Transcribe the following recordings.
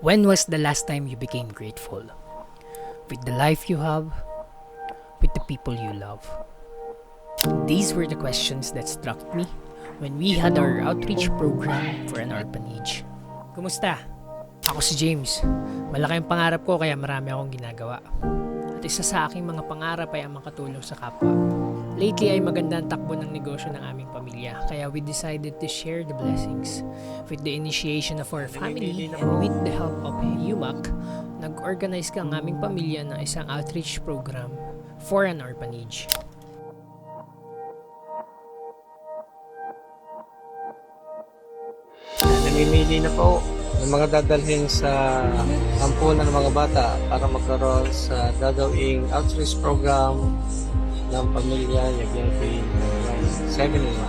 When was the last time you became grateful? With the life you have? With the people you love? These were the questions that struck me when we had our outreach program for an orphanage. Kumusta? Ako si James. Malaki ang pangarap ko kaya marami akong ginagawa. At isa sa aking mga pangarap ay ang makatulong sa kapwa. Lately ay maganda ang takbo ng negosyo ng aming pamilya, kaya we decided to share the blessings. With the initiation of our family and with the help of UMAC, nag-organize ka ang aming pamilya ng isang outreach program for an orphanage. Namimili na po ng mga dadalhin sa ampunan ng mga bata para magkaroon sa gagawing outreach program ng pamilya Yagyapin 7 nila.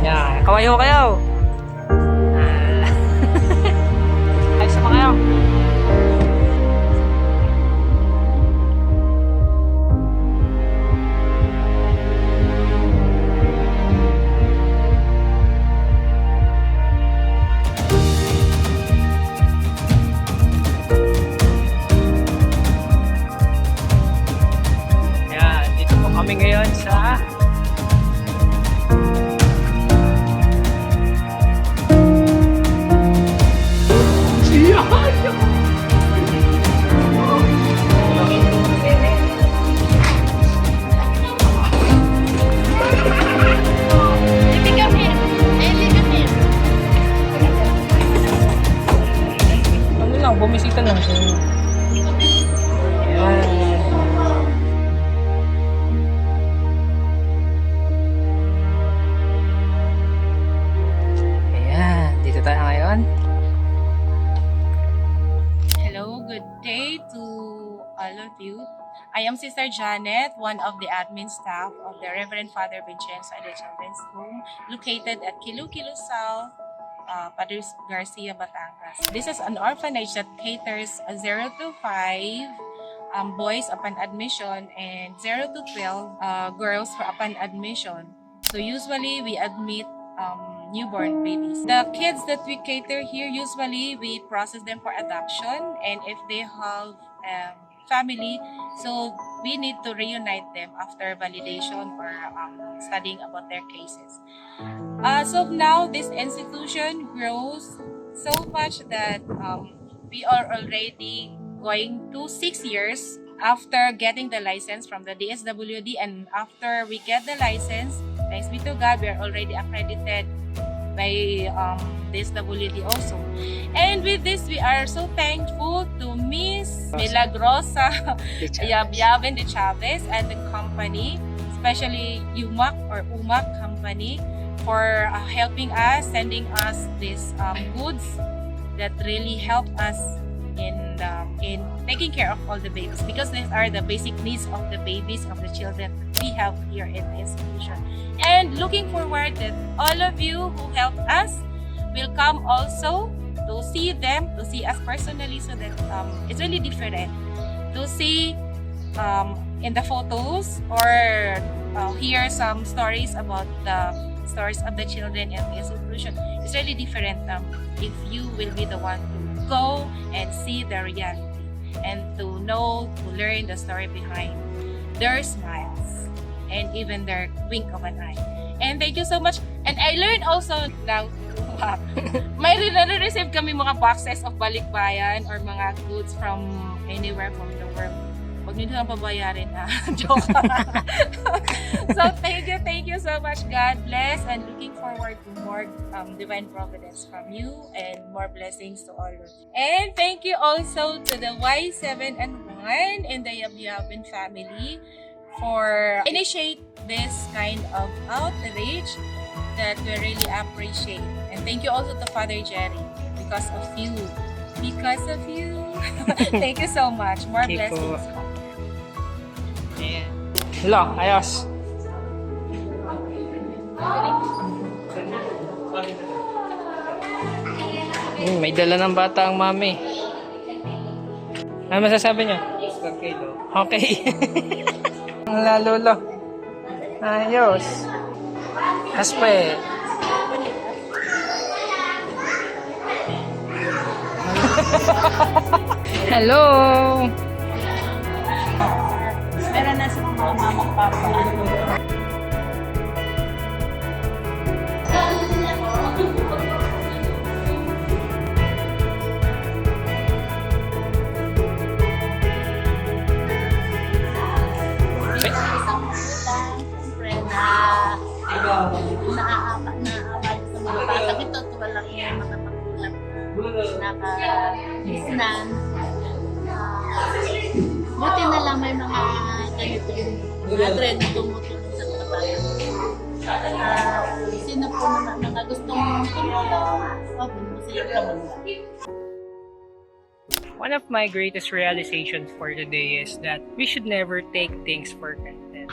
Yan, kawayo kayo. Ay, sama kayo. Yan, dito po kami ngayon sa ano lang, bumisita lang siya. Ayan. Ayan, dito tayo ngayon. Hello, good day to all of you. I am Sister Janet, one of the admin staff of the Reverend Father Vincenzo and the Children's Home located at Kilu South, Padre Garcia, Batangas. This is an orphanage that caters 0 to 5 boys upon admission and 0 to 12 girls for upon admission. So usually we admit newborn babies. The kids that we cater here, usually we process them for adoption, and if they have family, so we need to reunite them after validation or studying about their cases. So now this institution grows so much that we are already going to 6 years after getting the license from the DSWD, and after we get the license, thanks be to God, we are already accredited by DSWD also. And with this, we are so thankful to Miss Milagrosa Yabyabin de Chavez and the company, especially UMAC or UMAC company, for helping us, sending us these goods that really help us in taking care of all the babies, because these are the basic needs of the babies, of the children we have here in the institution. And looking forward that all of you who help us will come also to see them, to see us personally, so that it's really different to see in the photos or hear some stories about the stories of the children in the institution. It's really different if you will be the one to go and see the reality and to know, to learn the story behind their smiles and even their wink of an eye. And thank you so much. And I learned also now, may receive kami mga boxes of balikbayan or mga goods from anywhere from the world. Huwag nyo lang pabayarin na. Joke. So thank you so much. God bless, and looking forward to more divine providence from you and more blessings to all of you. And thank you also to the Y7 and 1 and the Yabyabin family for initiate this kind of outreach that we really appreciate. And thank you also to Father Jerry, because of you. Because of you. Thank you so much. More Okay po. blessings. Ayan. Hello, ayos. May dala ng bata ang mami. Ano masasabi niyo? Okay. Ang lalolo. Ayos. Aspe. Hello! Meron na sa mga mamang papa. Isang kulang, siyempre na naaawa sa mga bata. Ito, walang yung mga magulang na naka-isnan. Buti na lang may mga ganito yung madre na tumutulong sa mga bata. Sino po na gustong tumulong, wag mo sila kamang. One of my greatest realizations for today is that we should never take things for granted.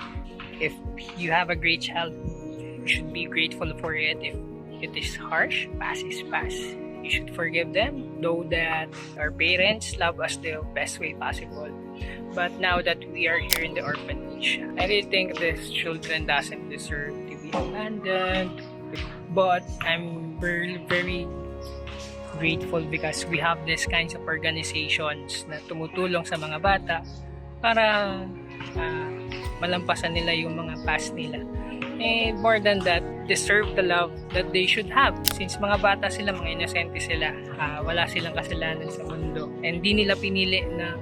If you have a great child, you should be grateful for it. If it is harsh, past is past. You should forgive them. Know that our parents love us the best way possible. But now that we are here in the orphanage, I really think these children doesn't deserve to be abandoned. But I'm very, very grateful because we have these kinds of organizations na tumutulong sa mga bata para malampasan nila yung mga past nila. And more than that, deserve the love that they should have. Since mga bata sila, mga inosente sila, wala silang kasalanan sa mundo. And di nila pinili na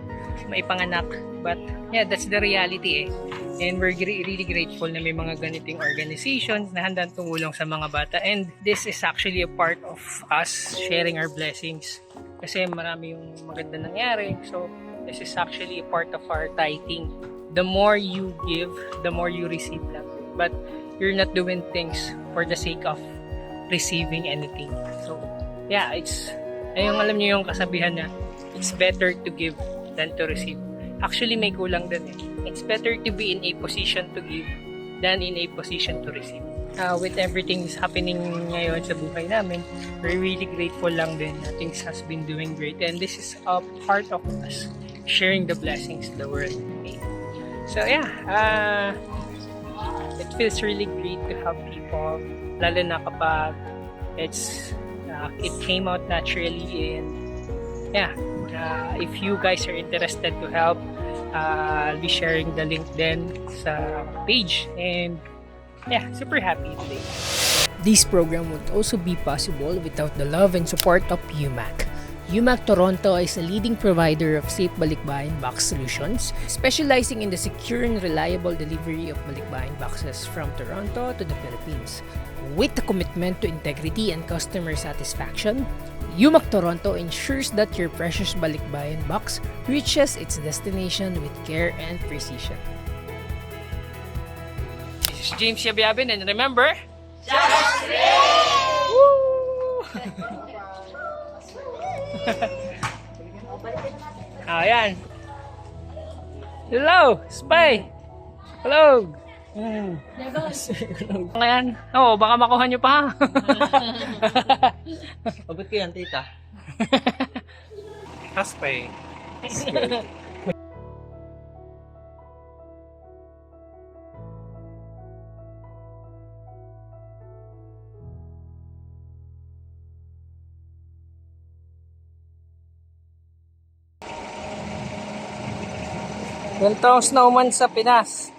maipanganak. But yeah, that's the reality eh. And we're really grateful na may mga ganiting organizations na handang tumulong sa mga bata. And this is actually a part of us sharing our blessings. Kasi marami yung maganda nangyari. So this is actually a part of our tithing. The more you give, the more you receive lang. But you're not doing things for the sake of receiving anything. So yeah, ayun, alam niyo yung kasabihan na it's better to give than to receive. Actually, may kulang din eh. It's better to be in a position to give than in a position to receive. With everything is happening ngayon sa buhay namin, we're really grateful lang din na things has been doing great. And this is a part of us sharing the blessings the world made. So yeah, it feels really great to have people, lalo na kapag it came out naturally. And yeah, if you guys are interested to help, I'll be sharing the link then sa page. And yeah, super happy today. This program would also be possible without the love and support of UMAC. UMAC Toronto is a leading provider of safe balikbayan box solutions, specializing in the secure and reliable delivery of balikbayan boxes from Toronto to the Philippines. With a commitment to integrity and customer satisfaction, UMAC Toronto ensures that your precious balikbayan box reaches its destination with care and precision. This is James Yabyabin, and remember, ayan. Hello, Spy. Hello. Ngayon, baka makuha nyo pa. Abot ko yan, tita. Haspay. Ganito ang snowman sa Pinas.